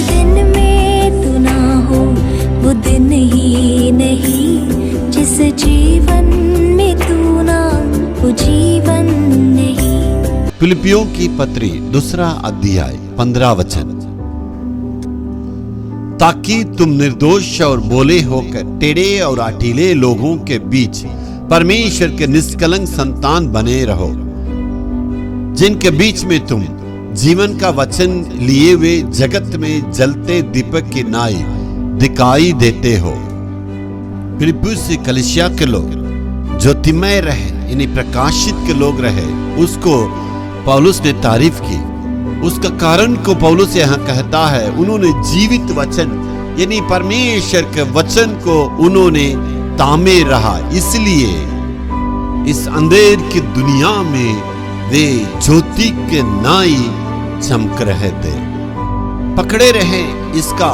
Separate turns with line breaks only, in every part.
दिन में तू ना हो वो दिन ही नहीं, जिस जीवन में तू ना वो जीवन नहीं।
फिलिपियों की पत्री 2 अध्याय 15 वचन। ताकि तुम निर्दोष और बोले होकर टेढ़े और आटीले लोगों के बीच परमेश्वर के निष्कलंक संतान बने रहो, जिनके बीच में तुम जीवन का वचन लिए हुए जगत में जलते दीपक की नाई दिखाई देते हो। फिलिप्पुस की कलीसिया के लोग ज्योतिमय रहे, यानी प्रकाशित के लोग रहे, उसको पौलुस ने तारीफ की। उसका कारण को पौलुस यहाँ कहता है, उन्होंने जीवित वचन यानी परमेश्वर के वचन को उन्होंने तामे रहा, इसलिए इस अंधेर की दुनिया में वे ज्योति के नाई चमक रहे थे, पकड़े रहे। इसका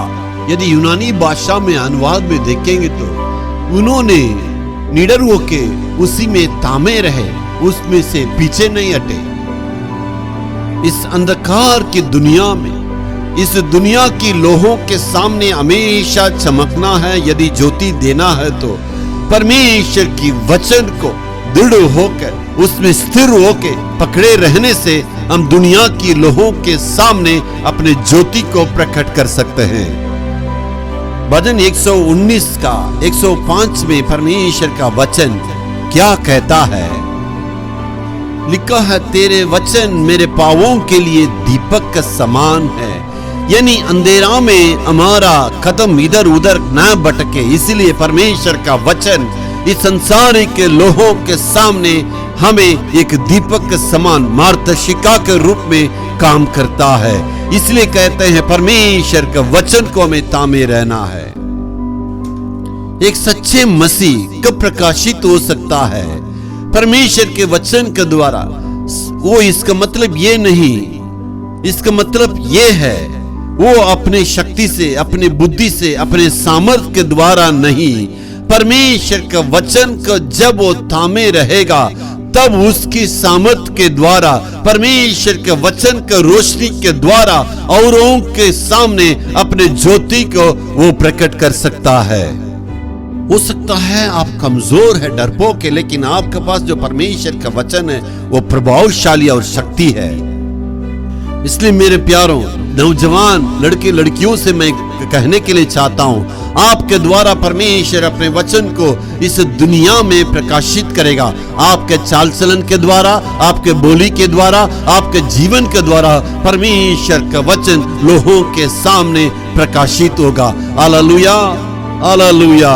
यदि यूनानी भाषा में अनुवाद में देखेंगे तो उन्होंने निडर होके उसी में तामे रहे, उसमें से पीछे नहीं हटे। इस अंधकार की दुनिया में, इस दुनिया की लोहों के सामने हमेशा चमकना है। यदि ज्योति देना है तो परमेश्वर की वचन को दृढ़ होकर उसमें स्थिर होकर पकड़े रहने से हम दुनिया की लोहों के सामने अपने ज्योति को प्रकट कर सकते हैं। भजन 119 का 105 में परमेश्वर का वचन क्या कहता है? लिखा है, तेरे वचन मेरे पांवों के लिए दीपक का समान है, यानी अंधेरा में हमारा कदम इधर उधर न भटके। इसलिए परमेश्वर का वचन इस संसार के लोहों के सामने हमें एक दीपक के समान मार्गदर्शिका के रूप में काम करता है। इसलिए कहते हैं परमेश्वर के वचन को हमें तामे रहना है। एक सच्चे मसीह कब प्रकाशित हो सकता है? परमेश्वर के वचन के द्वारा। वो इसका मतलब ये नहीं, इसका मतलब ये है वो अपने शक्ति से, अपने बुद्धि से, अपने सामर्थ्य के द्वारा नहीं। परमेश्वर का वचन को जब वो थामे रहेगा तब उसकी सामर्थ्य के द्वारा, परमेश्वर के वचन के रोशनी के द्वारा औरों के सामने अपने ज्योति को वो प्रकट कर सकता है। हो सकता है आप कमजोर है, डरपोक है, लेकिन आपके पास जो परमेश्वर का वचन है वो प्रभावशाली और शक्ति है। इसलिए मेरे प्यारों नौजवान लड़के लड़कियों से मैं कहने के लिए चाहता हूं, आपके द्वारा परमेश्वर अपने वचन को इस दुनिया में प्रकाशित करेगा। आपके चाल चलन के द्वारा, आपके बोली के द्वारा, आपके जीवन के द्वारा परमेश्वर का वचन लोगों के सामने प्रकाशित होगा। Hallelujah, hallelujah.